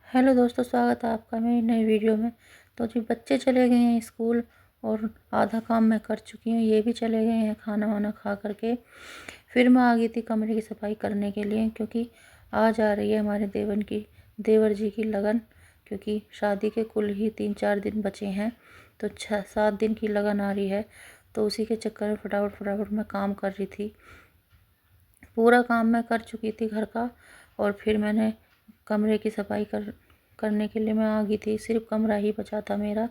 Hello दोस्तों, स्वागत है आपका मेरी नई वीडियो में। तो जी बच्चे चले गए हैं स्कूल और आधा काम मैं कर चुकी हूँ। ये भी चले गए हैं खाना वाना खा करके। फिर मैं आ गई थी कमरे की सफाई करने के लिए, क्योंकि आज आ रही है हमारे देवर जी की लगन। क्योंकि शादी के कुल ही 3-4 दिन बचे हैं, तो 6-7 दिन की लगन आ रही है। तो उसी के चक्कर में फटाफट फटाफट मैं काम कर रही थी। पूरा काम मैं कर चुकी थी घर का, और फिर मैंने कमरे की सफाई करने के लिए मैं आ गई थी। सिर्फ कमरा ही बचा था मेरा,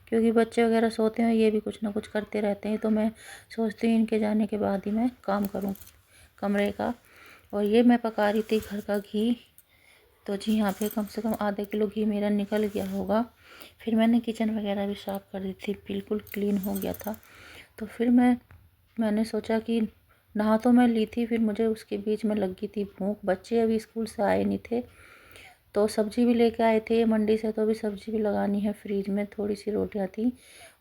क्योंकि बच्चे वगैरह सोते हैं, ये भी कुछ ना कुछ करते रहते हैं। तो मैं सोचती हूँ इनके जाने के बाद ही मैं काम करूँ कमरे का। और ये मैं पका रही थी घर का घी। तो जी यहाँ पे कम से कम आधा किलो घी मेरा निकल गया होगा। फिर मैंने किचन वगैरह भी साफ़ कर दी थी, बिल्कुल क्लीन हो गया था। तो फिर मैंने सोचा कि नहा तो मैं ली थी, फिर मुझे उसके बीच में लगी थी भूख। बच्चे अभी स्कूल से आए नहीं थे, तो सब्ज़ी भी लेके आए थे मंडी से, तो अभी सब्ज़ी भी लगानी है फ्रिज में। थोड़ी सी रोटियां थी,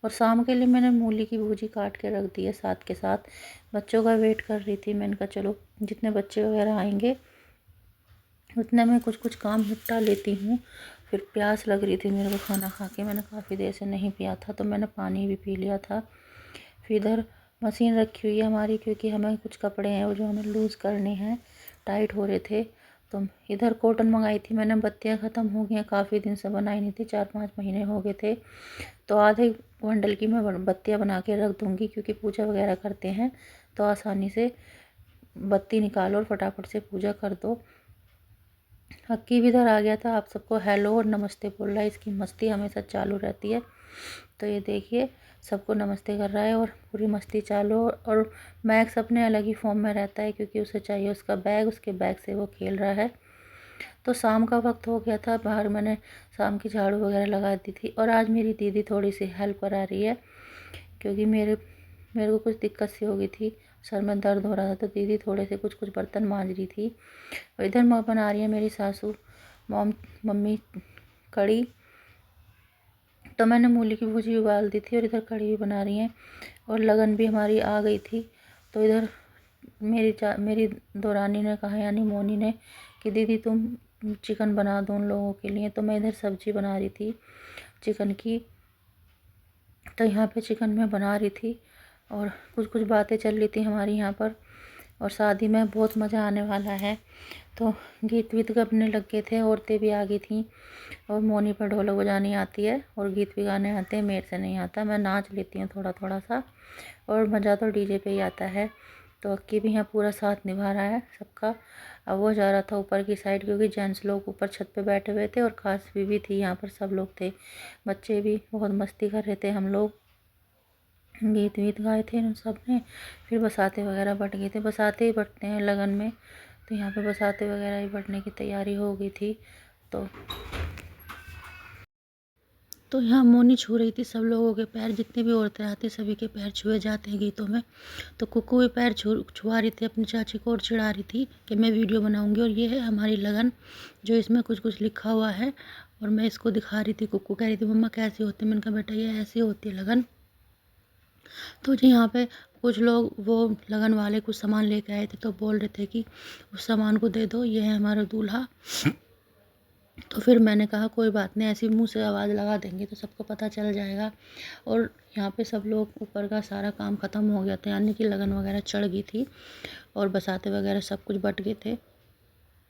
और शाम के लिए मैंने मूली की भूजी काट के रख दी है साथ के साथ। बच्चों का वेट कर रही थी। मैंने कहा चलो जितने बच्चे वगैरह आएंगे उतने में कुछ कुछ काम निपटा लेती हूँ। फिर प्यास लग रही थी मेरे को खाना खा के। मैंने काफ़ी देर से नहीं पिया था, तो मैंने पानी भी पी लिया था। फिर इधर मशीन रखी हुई है हमारी, क्योंकि हमें कुछ कपड़े हैं वो जो हमें लूज़ करने हैं, टाइट हो रहे थे। तो इधर कॉटन मंगाई थी मैंने। बत्तियाँ ख़त्म हो गई हैं, काफ़ी दिन से बनाई नहीं थी, 4-5 महीने हो गए थे। तो आधे बंडल की मैं बत्तियाँ बना के रख दूँगी, क्योंकि पूजा वगैरह करते हैं तो आसानी से बत्ती निकालो और फटाफट से पूजा कर दो। हक्की भी इधर आ गया था, आप सबको हेलो और नमस्ते बोल रहा है। इसकी मस्ती हमेशा चालू रहती है। तो ये देखिए सबको नमस्ते कर रहा है और पूरी मस्ती चालू। और मैक्स अपने अलग ही फॉर्म में रहता है, क्योंकि उसे चाहिए उसका बैग, उसके बैग से वो खेल रहा है। तो शाम का वक्त हो गया था, बाहर मैंने शाम की झाड़ू वगैरह लगा दी थी। और आज मेरी दीदी थोड़ी सी हेल्प करा रही है, क्योंकि मेरे मेरे को कुछ दिक्कत सी हो गई थी, सर में दर्द हो रहा था। तो दीदी थोड़े से कुछ कुछ बर्तन मांज रही थी। और इधर बना रही है मेरी सासू मम्मी कड़ी। तो मैंने मूली की भुजी उबाल दी थी, और इधर कड़ी भी बना रही हैं। और लगन भी हमारी आ गई थी। तो इधर मेरी दोरानी ने कहा, यानी मोनी ने, कि दीदी तुम चिकन बना दो उन लोगों के लिए। तो मैं इधर सब्जी बना रही थी चिकन की। तो यहाँ पे चिकन मैं बना रही थी, और कुछ कुछ बातें चल रही थी हमारी यहाँ पर। और शादी में बहुत मज़ा आने वाला है। तो गीत वीत गबने लग गए थे, औरतें भी आ गई थीं। और मोनी पर ढोलक बजानी आती है और गीत भी गाने आते हैं, मेरे से नहीं आता। मैं नाच लेती हूँ थोड़ा थोड़ा सा, और मज़ा तो डीजे पे ही आता है। तो अक्की भी यहाँ पूरा साथ निभा रहा है सबका। अब वो जा रहा था ऊपर की साइड, क्योंकि जेंट्स लोग ऊपर छत पे बैठे हुए थे, और खास बीवी थी यहाँ पर, सब लोग थे। बच्चे भी बहुत मस्ती कर रहे थे। हम लोग गीत वीत गाए थे इन सब ने। फिर बसाते वगैरह बट गए थे, बसाते ही बटते हैं लगन में। तो यहाँ पे बसाते वगैरह ही बटने की तैयारी हो गई थी। तो यहाँ मोनी छू रही थी सब लोगों के पैर। जितने भी औरतें आती सभी के पैर छुए जाते हैं गीतों में। तो कुकू भी पैर छुआ रही थी अपनी चाची को, और चिढ़ा रही थी कि मैं वीडियो बनाऊंगी। और ये है हमारी लगन, जो इसमें कुछ कुछ लिखा हुआ है, और मैं इसको दिखा रही थी। कुकू कह रही थी मम्मा कैसी होती है। मैंने कहा बेटा ये ऐसी होती है लगन। तो जी यहाँ पे कुछ लोग वो लगन वाले कुछ सामान लेके आए थे, तो बोल रहे थे कि उस सामान को दे दो, ये है हमारा दूल्हा। तो फिर मैंने कहा कोई बात नहीं, ऐसी मुंह से आवाज़ लगा देंगे तो सबको पता चल जाएगा। और यहाँ पे सब लोग ऊपर का सारा काम ख़त्म हो गया था, यानी कि लगन वगैरह चढ़ गई थी, और बसाते वगैरह सब कुछ बट गए थे।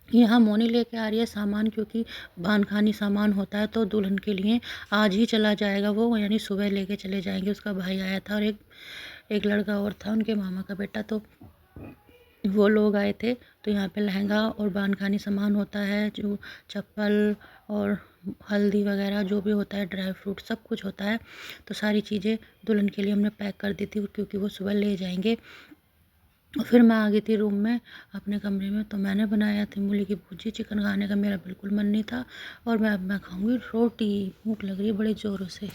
यहाँ मोनी लेके आ रही है सामान, क्योंकि बानखानी सामान होता है तो दुल्हन के लिए आज ही चला जाएगा वो, यानी सुबह लेके चले जाएंगे। उसका भाई आया था, और एक लड़का और था, उनके मामा का बेटा। तो वो लोग आए थे। तो यहाँ पे लहंगा और बानखानी सामान होता है, जो चप्पल और हल्दी वगैरह जो भी होता है, ड्राई फ्रूट सब कुछ होता है। तो सारी चीज़ें दुल्हन के लिए हमने पैक कर दी थी, क्योंकि वो सुबह ले जाएंगे। और फिर मैं आ गई थी रूम में अपने कमरे में। तो मैंने बनाया थी मूली की भुजी। चिकन खाने का मेरा बिल्कुल मन नहीं था, और मैं अब खाऊंगी रोटी। भूख लग रही है बड़े ज़ोरों से।